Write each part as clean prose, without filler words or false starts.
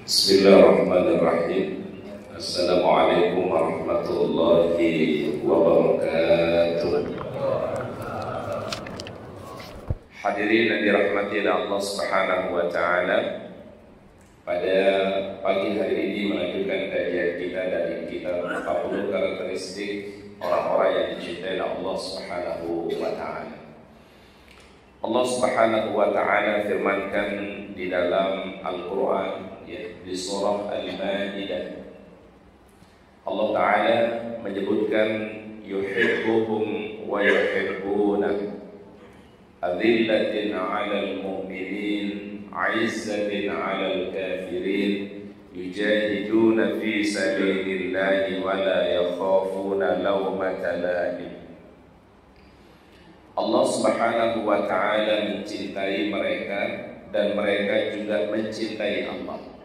Bismillahirrahmanirrahim. Assalamualaikum warahmatullahi wabarakatuh. Hadirin yang dirahmati oleh Allah Subhanahu wa taala, pada pagi hari ini melanjutkan kajian kita dari kitab 40 karakteristik orang-orang yang dicintai oleh Allah Subhanahu wa taala. Allah Subhanahu wa taala firmankan di dalam Al-Qur'an, di surah Al-Maidah, Allah Ta'ala menyebutkan yuhibbuhum wa yuhibbunah, adzillatin 'alal mu'minin 'izzatin 'alal kafirin, yujahiduna fi sabilillahi wa la yakhafuna lawmata laim. Allah Subhanahu wa taala mencintai mereka dan mereka juga mencintai Allah.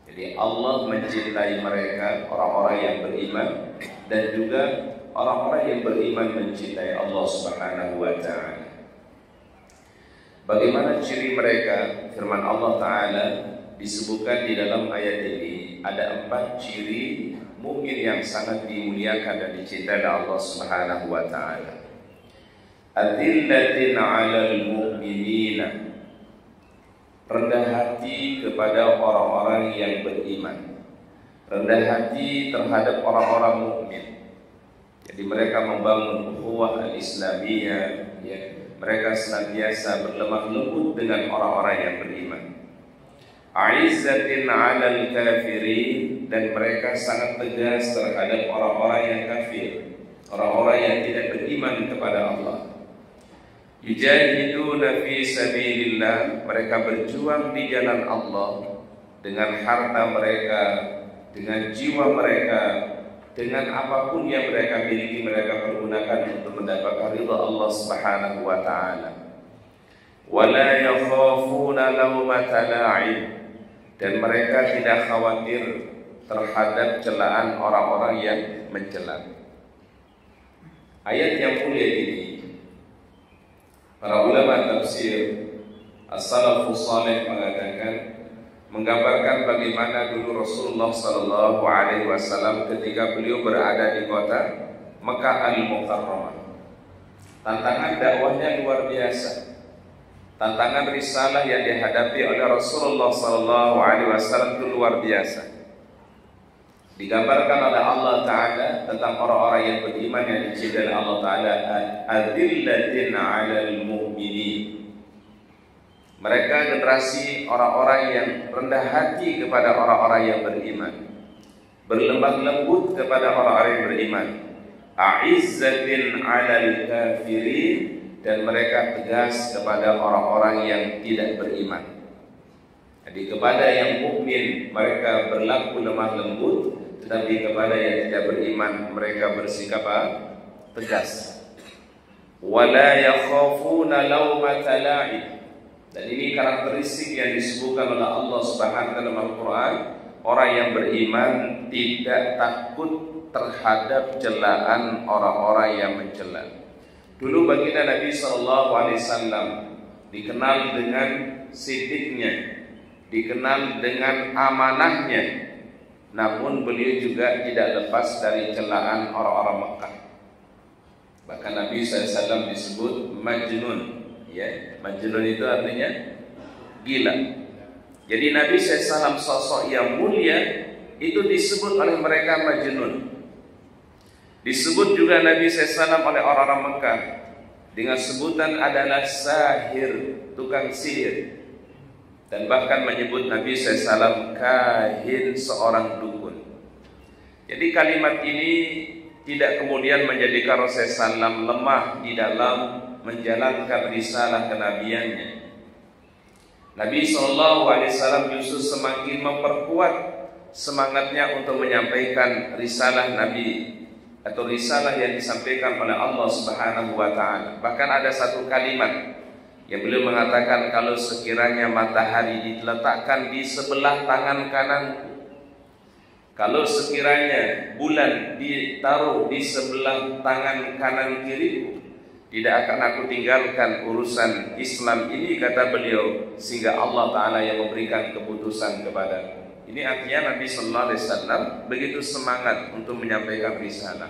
Jadi Allah mencintai mereka, orang-orang yang beriman, dan juga orang-orang yang beriman mencintai Allah Subhanahu wa taala. Bagaimana ciri mereka? Firman Allah Ta'ala disebutkan di dalam ayat ini, ada 4 ciri mukmin yang sangat dimuliakan dan dicintai oleh Allah Subhanahu wa taala. Adillatin 'alal mu'minina, rendah hati kepada orang-orang yang beriman, rendah hati terhadap orang-orang mukmin. Jadi mereka membangun ukhuwah al-islamiyah, ya. Mereka senantiasa berlemah lembut dengan orang-orang yang beriman. A'izzatin 'alal kafirin, dan mereka sangat tegas terhadap orang-orang yang kafir, orang-orang yang tidak beriman kepada Allah. Yujahiduna fi sabilillah, mereka berjuang di jalan Allah dengan harta mereka, dengan jiwa mereka, dengan apapun yang mereka miliki, mereka pergunakan untuk mendapatkan ridha Allah Subhanahu wa taala. Wala yakhafuna lawmata la'im, dan mereka tidak khawatir terhadap celaan orang-orang yang mencela. Ayat yang mulia ini, para ulama tafsir as-salafus salih menggambarkan bagaimana dulu Rasulullah sallallahu alaihi wasallam ketika beliau berada di kota Mekah Al-Mukarramah. Tantangan dakwahnya luar biasa. Tantangan risalah yang dihadapi oleh Rasulullah sallallahu alaihi wasallam itu luar biasa. Digambarkan oleh Allah Ta'ala tentang orang-orang yang beriman yang dicintai oleh Allah Ta'ala, adillatin 'alal mu'minin. Mereka generasi orang-orang yang rendah hati kepada orang-orang yang beriman, berlemah lembut kepada orang-orang yang beriman. A'izzatin 'alal kafirin, dan mereka tegas kepada orang-orang yang tidak beriman. Jadi kepada yang mukmin mereka berlaku lemah lembut, tetapi kepada yang tidak beriman mereka bersikap tegas. Wala yakhafuna lawmata la'im, dan ini karakteristik yang disebutkan oleh Allah Subhanahu wa taala dalam Al-Qur'an. Orang yang beriman tidak takut terhadap celaan orang-orang yang mencela. Dulu baginda Nabi sallallahu alaihi wasallam dikenal dengan sidiknya, dikenal dengan amanahnya, namun beliau juga tidak lepas dari celaan orang-orang Mekah. Bahkan Nabi SAW disebut Majnun, ya. Majnun itu artinya gila. Jadi Nabi SAW sosok yang mulia itu disebut oleh mereka Majnun. Disebut juga Nabi SAW oleh orang-orang Mekah dengan sebutan adalah sahir, tukang sihir. Dan bahkan menyebut Nabi SAW kahin, seorang dukun. Jadi kalimat ini tidak kemudian menjadikan Rasulullah SAW lemah di dalam menjalankan risalah kenabiannya. Nabi SAW justru semakin memperkuat semangatnya untuk menyampaikan risalah Nabi atau risalah yang disampaikan oleh Allah Subhanahu wa taala. Bahkan ada satu kalimat yang beliau mengatakan, kalau sekiranya matahari diletakkan di sebelah tangan kananku, kalau sekiranya bulan ditaruh di sebelah tangan kanan kiriku, tidak akan aku tinggalkan urusan Islam ini, kata beliau, sehingga Allah Ta'ala yang memberikan keputusan kepadaku. Ini artinya Nabi sallallahu alaihi wasallam begitu semangat untuk menyampaikan risalah.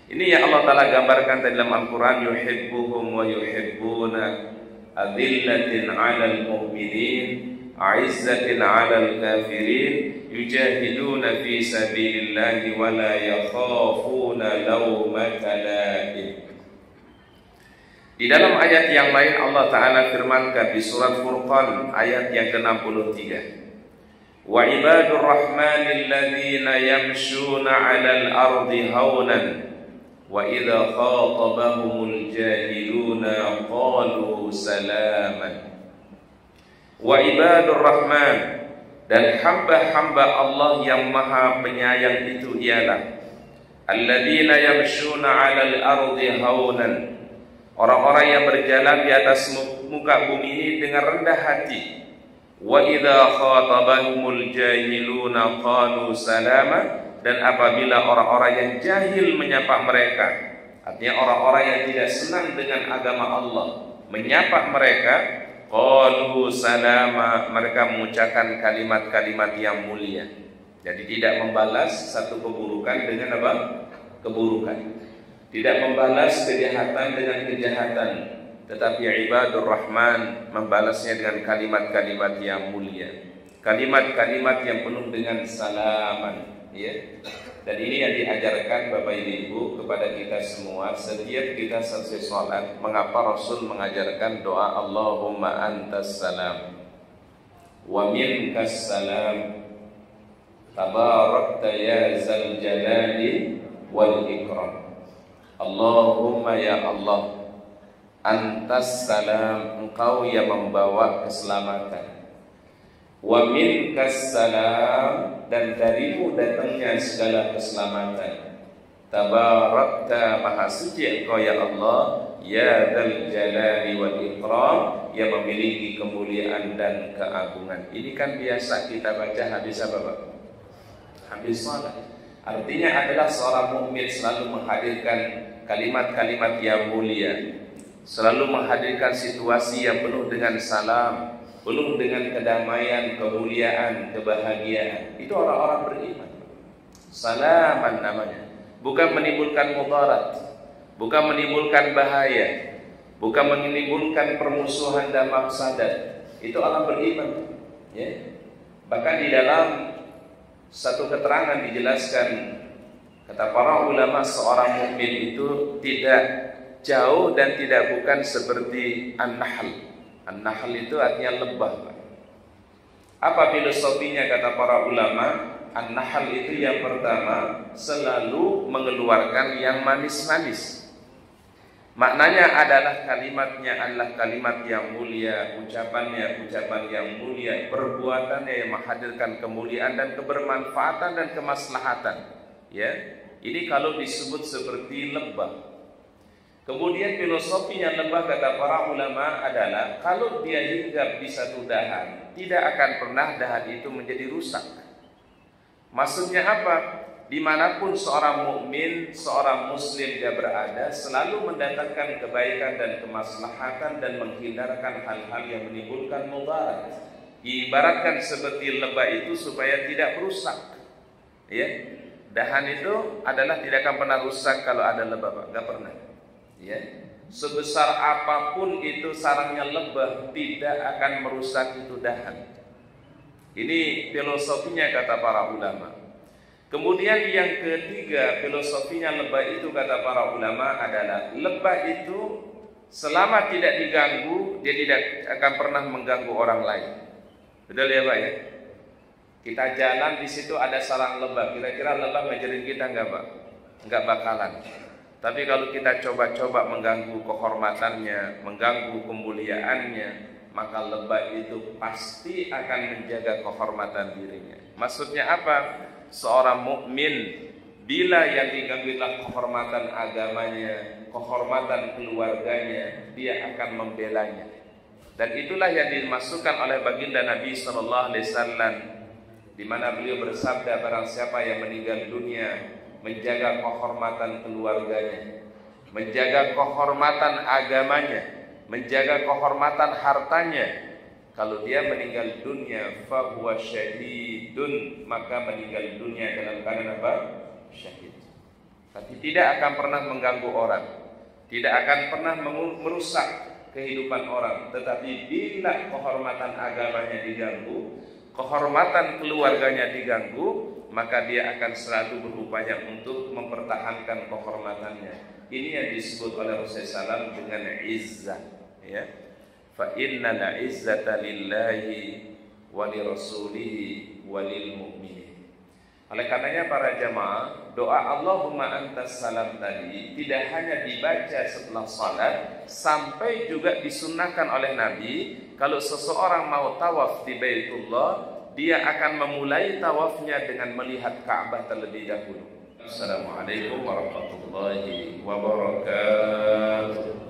Ini yang Allah Ta'ala gambarkan dalam Al-Quran, yuhibbuhum wa yuhibbuna adillatin 'alal mu'minin a'izzatin 'alal kafirin yujahiduna fi sabilillahi wa la yakhafuna lawmata laim. Di dalam ayat yang lain Allah Ta'ala firmankan di surat Furqan ayat yang ke-63, wa ibadur rahmanil ladzina yamshuna 'alal ardi haunan wa idza khatabahumul jahiluna qalu salaman. Wa ibadur rahman, dan hamba-hamba Allah yang maha penyayang itu ialah alladzina yamshuna 'alal ardi haunan, orang-orang yang berjalan di atas muka bumi ini dengan rendah hati. Wa idza khatabahumul jahiluna qalu salama, dan apabila orang-orang yang jahil menyapa mereka, artinya orang-orang yang tidak senang dengan agama Allah menyapa mereka, qalu salama, mereka mengucapkan kalimat-kalimat yang mulia. Jadi tidak membalas satu keburukan dengan apa? Keburukan. Tidak membalas kejahatan dengan kejahatan, tetapi ibadur rahman membalasnya dengan kalimat-kalimat yang mulia, kalimat-kalimat yang penuh dengan salaman. Ya. Dan ini yang diajarkan Bapak Ibu kepada kita semua setiap kita selesai sholat. Mengapa Rasul mengajarkan doa Allahumma antas salam wa minkas salam tabarakta ya zal jalali wal ikram. Allahumma ya Allah, antas salam, engkau yang membawa keselamatan, wa minkas salam, dan darimu datangnya segala keselamatan, tabarakta, maha suci engkau ya Allah, ya dzal jalali wal ikram, yang memiliki kemuliaan dan keagungan. Ini kan biasa kita baca habis apa Pak? Habis salat. Artinya adalah seorang mukmin selalu menghadirkan kalimat-kalimat yang mulia, selalu menghadirkan situasi yang penuh dengan salam, penuh dengan kedamaian, kemuliaan, kebahagiaan. Itu orang-orang beriman. Salaman namanya. Bukan menimbulkan mudarat, bukan menimbulkan bahaya, bukan menimbulkan permusuhan dan mafsadat. Itu orang beriman. Ya. Bahkan di dalam satu keterangan dijelaskan, kata para ulama, seorang mukmin itu tidak jauh dan tidak bukan seperti an-nahl. An-nahl itu artinya lebah. Apa filosofinya kata para ulama? An-nahl itu yang pertama selalu mengeluarkan yang manis-manis. Maknanya adalah kalimatnya adalah kalimat yang mulia, ucapannya ucapan yang mulia, perbuatannya yang menghadirkan kemuliaan dan kebermanfaatan dan kemaslahatan. Ya, ini kalau disebut seperti lebah. Kemudian filosofinya lebah kata para ulama adalah kalau dia hinggap di satu dahan, tidak akan pernah dahan itu menjadi rusak. Maksudnya apa? Dimanapun seorang mukmin, seorang muslim dia berada, selalu mendatangkan kebaikan dan kemaslahatan dan menghindarkan hal-hal yang menimbulkan mudarat. Diibaratkan seperti lebah itu supaya tidak rusak. Ya, dahan itu adalah tidak akan pernah rusak kalau ada lebah, Pak. Enggak pernah. Ya, sebesar apapun itu sarangnya lebah, tidak akan merusak itu dahan. Ini filosofinya kata para ulama. Kemudian yang ketiga, filosofinya lebah itu kata para ulama adalah lebah itu selama tidak diganggu, dia tidak akan pernah mengganggu orang lain. Betul ya Pak ya? Kita jalan di situ ada sarang lebah, kira-kira lebah ngejarin kita enggak Pak? Enggak bakalan. Tapi kalau kita coba-coba mengganggu kehormatannya, mengganggu kemuliaannya, maka lebah itu pasti akan menjaga kehormatan dirinya. Maksudnya apa? Seorang mukmin bila yang diganggulah kehormatan agamanya, kehormatan keluarganya, dia akan membelanya. Dan itulah yang dimasukkan oleh baginda Nabi sallallahu alaihi wasallam, di mana beliau bersabda, barang siapa yang meninggal dunia menjaga kehormatan keluarganya, menjaga kehormatan agamanya, menjaga kehormatan hartanya, Kalau dia meninggal dunia fahuwa syahidun, maka meninggal dunia dalam keadaan apa? Syahid. Tapi tidak akan pernah mengganggu orang, tidak akan pernah merusak kehidupan orang. Tetapi bila kehormatan agamanya diganggu, kehormatan keluarganya diganggu, maka dia akan selalu berupaya untuk mempertahankan kehormatannya. Ini yang disebut oleh Rasulullah SAW dengan izzah, ya. Fa innal izzata lillahi wa li rasulihi wa lil mu'minin. Oleh karenanya para jamaah, doa Allahumma antas salam tadi tidak hanya dibaca setelah salat, sampai juga disunnahkan oleh Nabi kalau seseorang mau tawaf di Baitullah, dia akan memulai tawafnya dengan melihat Ka'bah terlebih dahulu. Assalamualaikum warahmatullahi wabarakatuh.